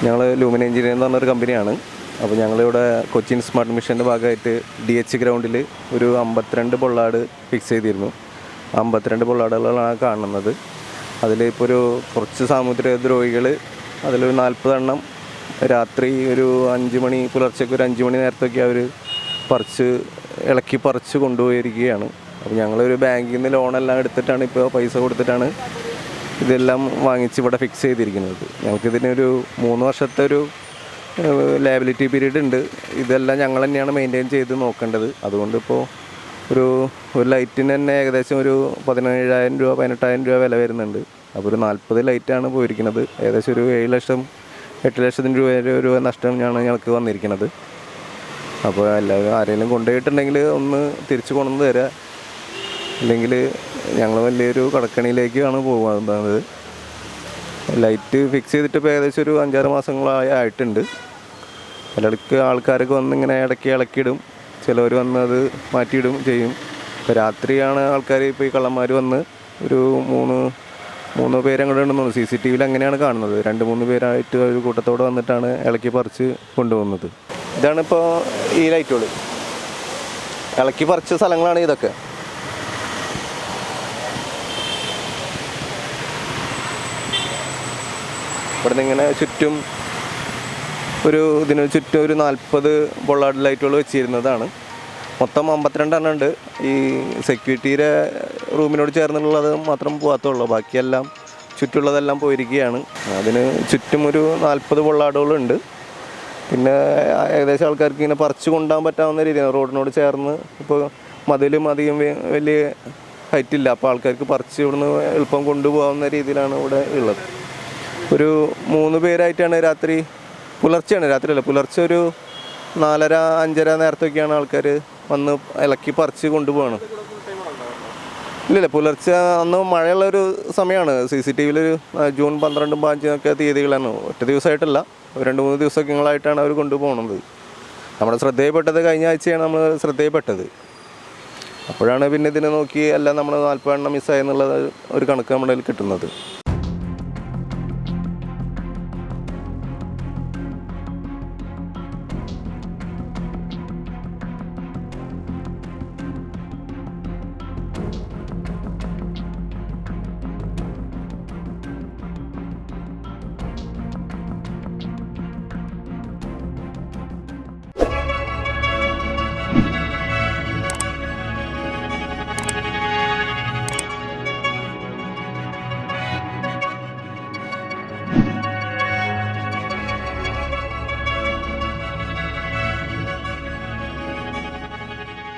ഞങ്ങൾ Lumina engineer എന്ന് പറഞ്ഞൊരു കമ്പനിയാണ്. അപ്പോൾ ഞങ്ങളിവിടെ കൊച്ചിൻ സ്മാർട്ട് മിഷൻ്റെ ഭാഗമായിട്ട് DH ഗ്രൗണ്ടിൽ ഒരു 52 പൊള്ളാട് ഫിക്സ് ചെയ്തിരുന്നു. 52 പൊള്ളാടുകളാണ് കാണുന്നത്. അതിലിപ്പോൾ ഒരു കുറച്ച് സാമുദ്രദ്രോഹികൾ അതിലൊരു 40 എണ്ണം രാത്രി ഒരു 5 മണി പുലർച്ചയ്ക്ക് ഒരു 5 മണി നേരത്തൊക്കെ അവർ ഇളക്കി പറിച്ച് കൊണ്ടുപോയിരിക്കുകയാണ്. അപ്പോൾ ഞങ്ങളൊരു ബാങ്കിൽ നിന്ന് ലോണെല്ലാം എടുത്തിട്ടാണ്, ഇപ്പോൾ പൈസ കൊടുത്തിട്ടാണ് ഇതെല്ലാം വാങ്ങിച്ച് ഇവിടെ ഫിക്സ് ചെയ്തിരിക്കുന്നത്. ഞങ്ങൾക്കിതിനൊരു 3 വർഷത്തെ ഒരു ലയബിലിറ്റി പീരീഡ് ഉണ്ട്. ഇതെല്ലാം ഞങ്ങൾ തന്നെയാണ് മെയിൻറ്റെയിൻ ചെയ്ത് നോക്കേണ്ടത്. അതുകൊണ്ട് ഇപ്പോൾ ഒരു ലൈറ്റിന് തന്നെ ഏകദേശം ഒരു 17,000 രൂപ 18,000 രൂപ വില വരുന്നുണ്ട്. അപ്പോൾ ഒരു 40 ലൈറ്റാണ് പോയിരിക്കുന്നത്. ഏകദേശം ഒരു 7 ലക്ഷം 8 ലക്ഷത്തിന് രൂപ നഷ്ടം ഞങ്ങൾക്ക് വന്നിരിക്കുന്നത്. അപ്പോൾ എല്ലാവരും ആരെങ്കിലും കൊണ്ടുപോയിട്ടുണ്ടെങ്കിൽ ഒന്ന് തിരിച്ചു കൊണ്ടുവന്ന് തരാം, അല്ലെങ്കിൽ ഞങ്ങൾ വലിയൊരു കടക്കണിയിലേക്കാണ് പോകുന്നത്. ലൈറ്റ് ഫിക്സ് ചെയ്തിട്ട് ഇപ്പോൾ ഏകദേശം ഒരു 5-6 മാസങ്ങളായിട്ടുണ്ട്. ഇടയ്ക്ക് ആൾക്കാരൊക്കെ വന്ന് ഇങ്ങനെ ഇടയ്ക്ക് ഇളക്കിയിടും, ചിലവർ വന്ന് അത് മാറ്റിയിടും ചെയ്യും. ഇപ്പോൾ രാത്രിയാണ് ആൾക്കാർ, ഇപ്പോൾ ഈ കള്ളന്മാർ വന്ന് ഒരു മൂന്ന് പേരങ്ങോട്ട് ഉണ്ടെന്നുള്ളൂ. CCTVയിൽ അങ്ങനെയാണ് കാണുന്നത്. 2-3 പേരായിട്ട് ഒരു കൂട്ടത്തോടെ വന്നിട്ടാണ് ഇളക്കി പറിച്ച് കൊണ്ടുപോകുന്നത്. ഇതാണിപ്പോൾ ഈ ലൈറ്റുകൾ ഇളക്കി പറിച്ച സ്ഥലങ്ങളാണ് ഇതൊക്കെ. ഇവിടെ നിന്ന് ഇങ്ങനെ ചുറ്റും ഇതിന് ചുറ്റും ഒരു 40 പൊള്ളാട് ലൈറ്റുകൾ വെച്ചിരുന്നതാണ്. മൊത്തം 52 എണ്ണം ഉണ്ട്. ഈ സെക്യൂരിറ്റിയുടെ റൂമിനോട് ചേർന്നുള്ളത് മാത്രം പോകാത്തുള്ളൂ, ബാക്കിയെല്ലാം ചുറ്റുള്ളതെല്ലാം പോയിരിക്കുകയാണ്. അതിന് ചുറ്റും ഒരു 40 പൊള്ളാടുകളുണ്ട്. പിന്നെ ഏകദേശം ആൾക്കാർക്ക് ഇങ്ങനെ പറിച്ചു കൊണ്ടുപോകാൻ പറ്റാവുന്ന രീതിയാണ്. റോഡിനോട് ചേർന്ന് ഇപ്പോൾ മതിലും അധികം വലിയ ഹൈറ്റില്ല, അപ്പോൾ ആൾക്കാർക്ക് പറിച്ച് ഇവിടുന്ന് എളുപ്പം കൊണ്ടുപോകാവുന്ന രീതിയിലാണ് ഇവിടെ ഉള്ളത്. ഒരു 3 പേരായിട്ടാണ് പുലർച്ചെയല്ല, പുലർച്ചെ ഒരു 4:30-5:30 നേരത്തൊക്കെയാണ് ആൾക്കാർ വന്ന് ഇളക്കി പറിച്ച് കൊണ്ടുപോവാണ്. ഇല്ല, പുലർച്ചെ അന്ന് മഴയുള്ളൊരു സമയമാണ്. CCTVയിലൊരു ജൂൺ 12-15 തീയതികളാണ്. ഒറ്റ ദിവസമായിട്ടല്ല, 2-3 ദിവസങ്ങളായിട്ടാണ് അവർ കൊണ്ടുപോകുന്നത്. നമ്മുടെ ശ്രദ്ധയിൽപ്പെട്ടത് കഴിഞ്ഞ ആഴ്ചയാണ് നമ്മൾ ശ്രദ്ധയിൽപ്പെട്ടത്. അപ്പോഴാണ് പിന്നെ ഇതിനെ നോക്കി എല്ലാം നമ്മൾ 40 എണ്ണം മിസ്സായെന്നുള്ളത് ഒരു കണക്ക് നമ്മുടെ കയ്യിൽ കിട്ടുന്നത്.